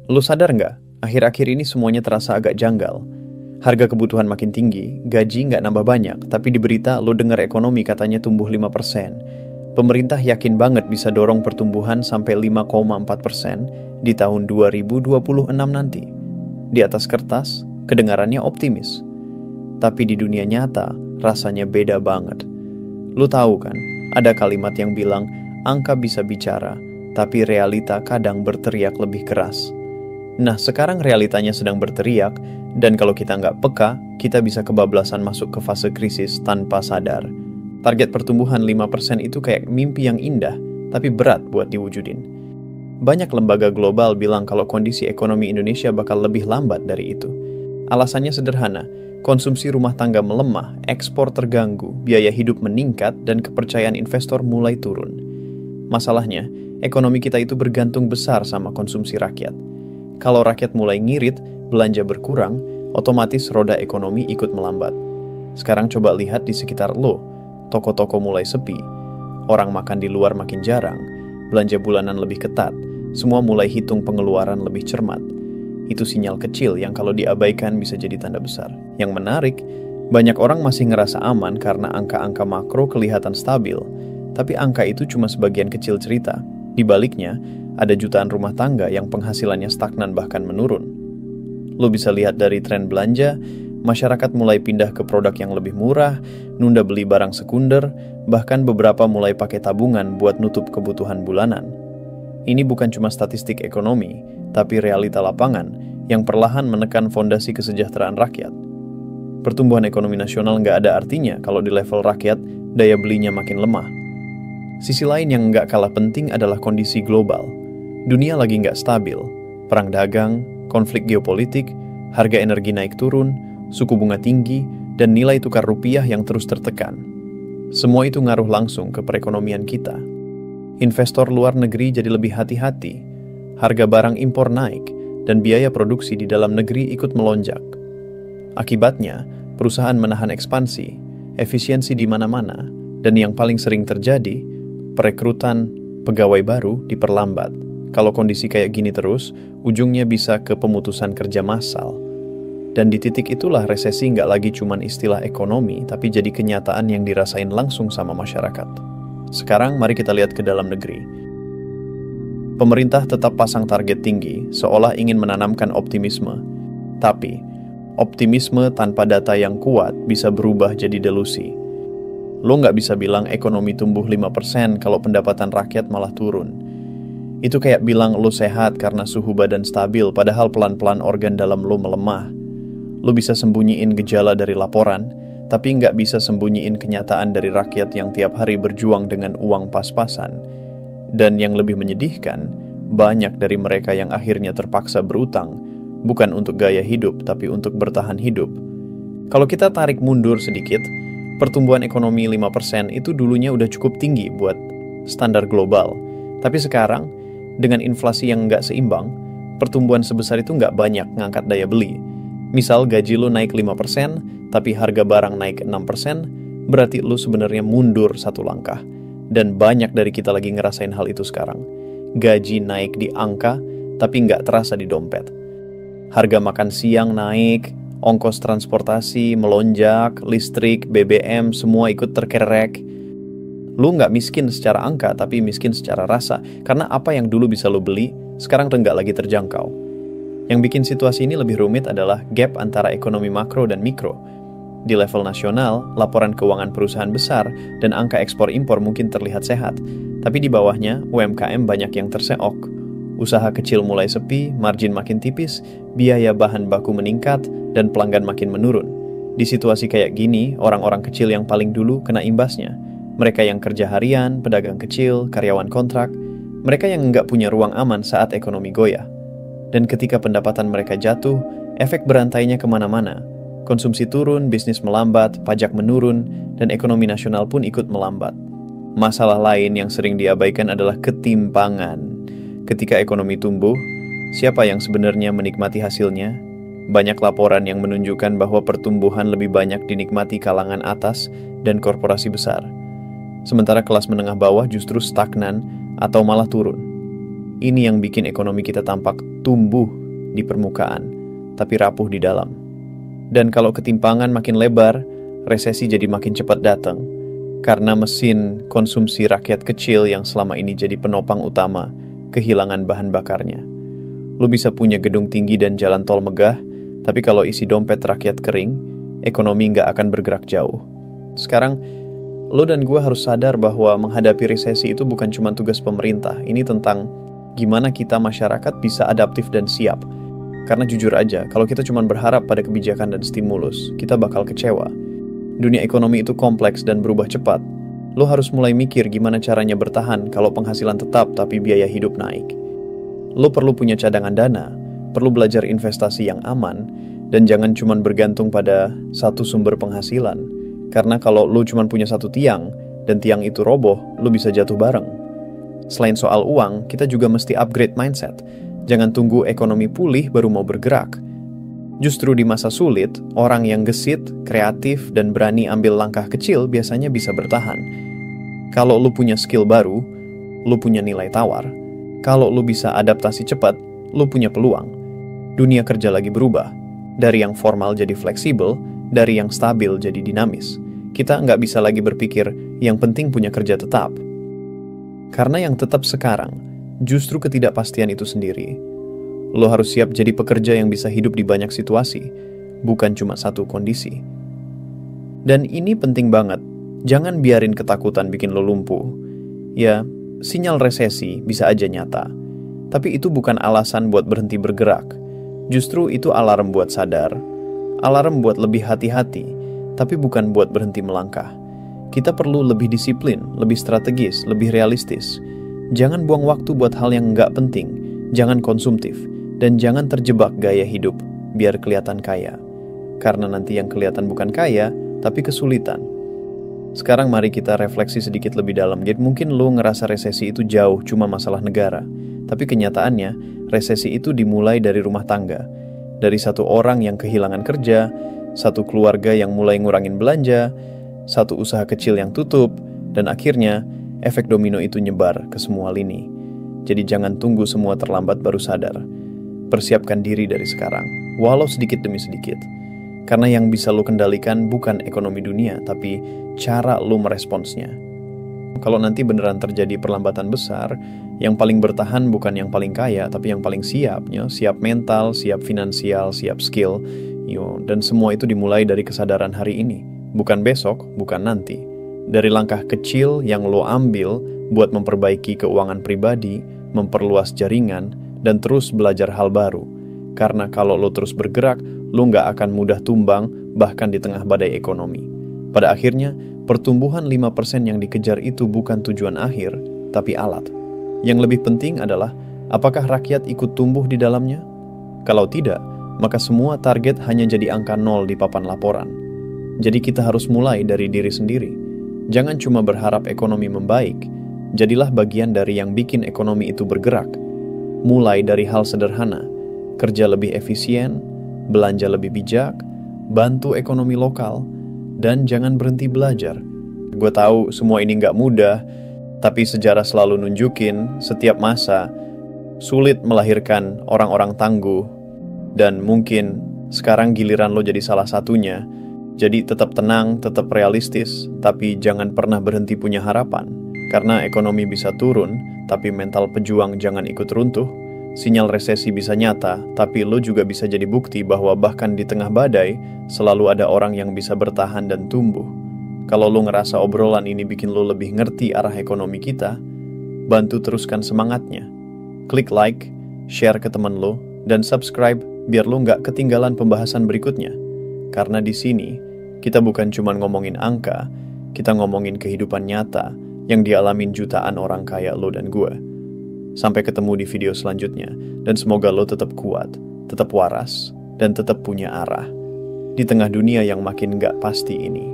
Lu sadar nggak, akhir-akhir ini semuanya terasa agak janggal. Harga kebutuhan makin tinggi, gaji nggak nambah banyak, tapi di berita lu denger ekonomi katanya tumbuh 5%. Pemerintah yakin banget bisa dorong pertumbuhan sampai 5,4% di tahun 2026 nanti. Di atas kertas, kedengarannya optimis. Tapi di dunia nyata, rasanya beda banget. Lu tahu kan, ada kalimat yang bilang, angka bisa bicara, tapi realita kadang berteriak lebih keras. Nah, sekarang realitanya sedang berteriak, dan kalau kita nggak peka, kita bisa kebablasan masuk ke fase krisis tanpa sadar. Target pertumbuhan 5% itu kayak mimpi yang indah, tapi berat buat diwujudin. Banyak lembaga global bilang kalau kondisi ekonomi Indonesia bakal lebih lambat dari itu. Alasannya sederhana, konsumsi rumah tangga melemah, ekspor terganggu, biaya hidup meningkat, dan kepercayaan investor mulai turun. Masalahnya, ekonomi kita itu bergantung besar sama konsumsi rakyat. Kalau rakyat mulai ngirit, belanja berkurang, otomatis roda ekonomi ikut melambat. Sekarang coba lihat di sekitar lo, toko-toko mulai sepi, orang makan di luar makin jarang, belanja bulanan lebih ketat, semua mulai hitung pengeluaran lebih cermat. Itu sinyal kecil yang kalau diabaikan bisa jadi tanda besar. Yang menarik, banyak orang masih ngerasa aman karena angka-angka makro kelihatan stabil, tapi angka itu cuma sebagian kecil cerita. Di baliknya, ada jutaan rumah tangga yang penghasilannya stagnan bahkan menurun. Lo bisa lihat dari tren belanja, masyarakat mulai pindah ke produk yang lebih murah, nunda beli barang sekunder, bahkan beberapa mulai pakai tabungan buat nutup kebutuhan bulanan. Ini bukan cuma statistik ekonomi, tapi realita lapangan yang perlahan menekan fondasi kesejahteraan rakyat. Pertumbuhan ekonomi nasional nggak ada artinya kalau di level rakyat daya belinya makin lemah. Sisi lain yang nggak kalah penting adalah kondisi global. Dunia lagi nggak stabil, perang dagang, konflik geopolitik, harga energi naik turun, suku bunga tinggi, dan nilai tukar rupiah yang terus tertekan. Semua itu ngaruh langsung ke perekonomian kita. Investor luar negeri jadi lebih hati-hati, harga barang impor naik, dan biaya produksi di dalam negeri ikut melonjak. Akibatnya, perusahaan menahan ekspansi, efisiensi di mana-mana, dan yang paling sering terjadi, perekrutan pegawai baru diperlambat. Kalau kondisi kayak gini terus, ujungnya bisa ke pemutusan kerja massal. Dan di titik itulah resesi nggak lagi cuman istilah ekonomi, tapi jadi kenyataan yang dirasain langsung sama masyarakat. Sekarang mari kita lihat ke dalam negeri. Pemerintah tetap pasang target tinggi, seolah ingin menanamkan optimisme. Tapi, optimisme tanpa data yang kuat bisa berubah jadi delusi. Lo nggak bisa bilang ekonomi tumbuh 5% kalau pendapatan rakyat malah turun. Itu kayak bilang lo sehat karena suhu badan stabil, padahal pelan-pelan organ dalam lo melemah. Lo bisa sembunyiin gejala dari laporan, tapi nggak bisa sembunyiin kenyataan dari rakyat yang tiap hari berjuang dengan uang pas-pasan. Dan yang lebih menyedihkan, banyak dari mereka yang akhirnya terpaksa berutang, bukan untuk gaya hidup, tapi untuk bertahan hidup. Kalau kita tarik mundur sedikit, pertumbuhan ekonomi 5% itu dulunya udah cukup tinggi buat standar global. Tapi sekarang, dengan inflasi yang nggak seimbang, pertumbuhan sebesar itu nggak banyak ngangkat daya beli. Misal gaji lo naik 5%, tapi harga barang naik 6%, berarti lo sebenarnya mundur satu langkah. Dan banyak dari kita lagi ngerasain hal itu sekarang. Gaji naik di angka, tapi nggak terasa di dompet. Harga makan siang naik, ongkos transportasi melonjak, listrik, BBM, semua ikut terkerek. Lu nggak miskin secara angka, tapi miskin secara rasa. Karena apa yang dulu bisa lu beli, sekarang nggak lagi terjangkau. Yang bikin situasi ini lebih rumit adalah gap antara ekonomi makro dan mikro. Di level nasional, laporan keuangan perusahaan besar dan angka ekspor-impor mungkin terlihat sehat. Tapi di bawahnya, UMKM banyak yang terseok. Usaha kecil mulai sepi, margin makin tipis, biaya bahan baku meningkat, dan pelanggan makin menurun. Di situasi kayak gini, orang-orang kecil yang paling dulu kena imbasnya. Mereka yang kerja harian, pedagang kecil, karyawan kontrak, mereka yang nggak punya ruang aman saat ekonomi goyah. Dan ketika pendapatan mereka jatuh, efek berantainya kemana-mana. Konsumsi turun, bisnis melambat, pajak menurun, dan ekonomi nasional pun ikut melambat. Masalah lain yang sering diabaikan adalah ketimpangan. Ketika ekonomi tumbuh, siapa yang sebenarnya menikmati hasilnya? Banyak laporan yang menunjukkan bahwa pertumbuhan lebih banyak dinikmati kalangan atas dan korporasi besar. Sementara kelas menengah bawah justru stagnan atau malah turun. Ini yang bikin ekonomi kita tampak tumbuh di permukaan, tapi rapuh di dalam. Dan kalau ketimpangan makin lebar, resesi jadi makin cepat datang. Karena mesin konsumsi rakyat kecil yang selama ini jadi penopang utama, kehilangan bahan bakarnya. Lu bisa punya gedung tinggi dan jalan tol megah, tapi kalau isi dompet rakyat kering, ekonomi nggak akan bergerak jauh. Sekarang, lo dan gue harus sadar bahwa menghadapi resesi itu bukan cuma tugas pemerintah. Ini tentang gimana kita masyarakat bisa adaptif dan siap. Karena jujur aja, kalau kita cuma berharap pada kebijakan dan stimulus, kita bakal kecewa. Dunia ekonomi itu kompleks dan berubah cepat. Lo harus mulai mikir gimana caranya bertahan kalau penghasilan tetap tapi biaya hidup naik. Lo perlu punya cadangan dana, perlu belajar investasi yang aman, dan jangan cuma bergantung pada satu sumber penghasilan. Karena kalau lo cuma punya satu tiang, dan tiang itu roboh, lo bisa jatuh bareng. Selain soal uang, kita juga mesti upgrade mindset. Jangan tunggu ekonomi pulih baru mau bergerak. Justru di masa sulit, orang yang gesit, kreatif, dan berani ambil langkah kecil biasanya bisa bertahan. Kalau lo punya skill baru, lo punya nilai tawar. Kalau lo bisa adaptasi cepat, lo punya peluang. Dunia kerja lagi berubah. Dari yang formal jadi fleksibel, dari yang stabil jadi dinamis. Kita nggak bisa lagi berpikir yang penting punya kerja tetap. Karena yang tetap sekarang, justru ketidakpastian itu sendiri. Lo harus siap jadi pekerja yang bisa hidup di banyak situasi, bukan cuma satu kondisi. Dan ini penting banget, jangan biarin ketakutan bikin lo lumpuh. Ya, sinyal resesi bisa aja nyata, tapi itu bukan alasan buat berhenti bergerak. Justru itu alarm buat sadar, alarm buat lebih hati-hati, tapi bukan buat berhenti melangkah. Kita perlu lebih disiplin, lebih strategis, lebih realistis. Jangan buang waktu buat hal yang nggak penting, jangan konsumtif, dan jangan terjebak gaya hidup biar kelihatan kaya. Karena nanti yang kelihatan bukan kaya, tapi kesulitan. Sekarang mari kita refleksi sedikit lebih dalam. Jadi mungkin lo ngerasa resesi itu jauh, cuma masalah negara. Tapi kenyataannya, resesi itu dimulai dari rumah tangga. Dari satu orang yang kehilangan kerja, satu keluarga yang mulai ngurangin belanja, satu usaha kecil yang tutup, dan akhirnya efek domino itu nyebar ke semua lini. Jadi jangan tunggu semua terlambat baru sadar. Persiapkan diri dari sekarang, walau sedikit demi sedikit. Karena yang bisa lo kendalikan bukan ekonomi dunia, tapi cara lo meresponsnya. Kalau nanti beneran terjadi perlambatan besar, yang paling bertahan bukan yang paling kaya, tapi yang paling siap. Siap mental, siap finansial, siap skill. Dan semua itu dimulai dari kesadaran hari ini. Bukan besok, bukan nanti. Dari langkah kecil yang lo ambil buat memperbaiki keuangan pribadi, memperluas jaringan, dan terus belajar hal baru. Karena kalau lo terus bergerak, lo nggak akan mudah tumbang bahkan di tengah badai ekonomi. Pada akhirnya, pertumbuhan 5% yang dikejar itu bukan tujuan akhir, tapi alat. Yang lebih penting adalah, apakah rakyat ikut tumbuh di dalamnya? Kalau tidak, maka semua target hanya jadi angka 0 di papan laporan. Jadi kita harus mulai dari diri sendiri. Jangan cuma berharap ekonomi membaik, jadilah bagian dari yang bikin ekonomi itu bergerak. Mulai dari hal sederhana, kerja lebih efisien, belanja lebih bijak, bantu ekonomi lokal, dan jangan berhenti belajar. Gue tahu semua ini nggak mudah, tapi sejarah selalu nunjukin setiap masa sulit melahirkan orang-orang tangguh, dan mungkin sekarang giliran lo jadi salah satunya. Jadi tetap tenang, tetap realistis, tapi jangan pernah berhenti punya harapan. Karena ekonomi bisa turun, tapi mental pejuang jangan ikut runtuh. Sinyal resesi bisa nyata, tapi lo juga bisa jadi bukti bahwa bahkan di tengah badai, selalu ada orang yang bisa bertahan dan tumbuh. Kalau lo ngerasa obrolan ini bikin lo lebih ngerti arah ekonomi kita, bantu teruskan semangatnya. Klik like, share ke teman lo, dan subscribe biar lo nggak ketinggalan pembahasan berikutnya. Karena di sini, kita bukan cuma ngomongin angka, kita ngomongin kehidupan nyata yang dialamin jutaan orang kaya lo dan gue. Sampai ketemu di video selanjutnya, dan semoga lo tetap kuat, tetap waras, dan tetap punya arah di tengah dunia yang makin gak pasti ini.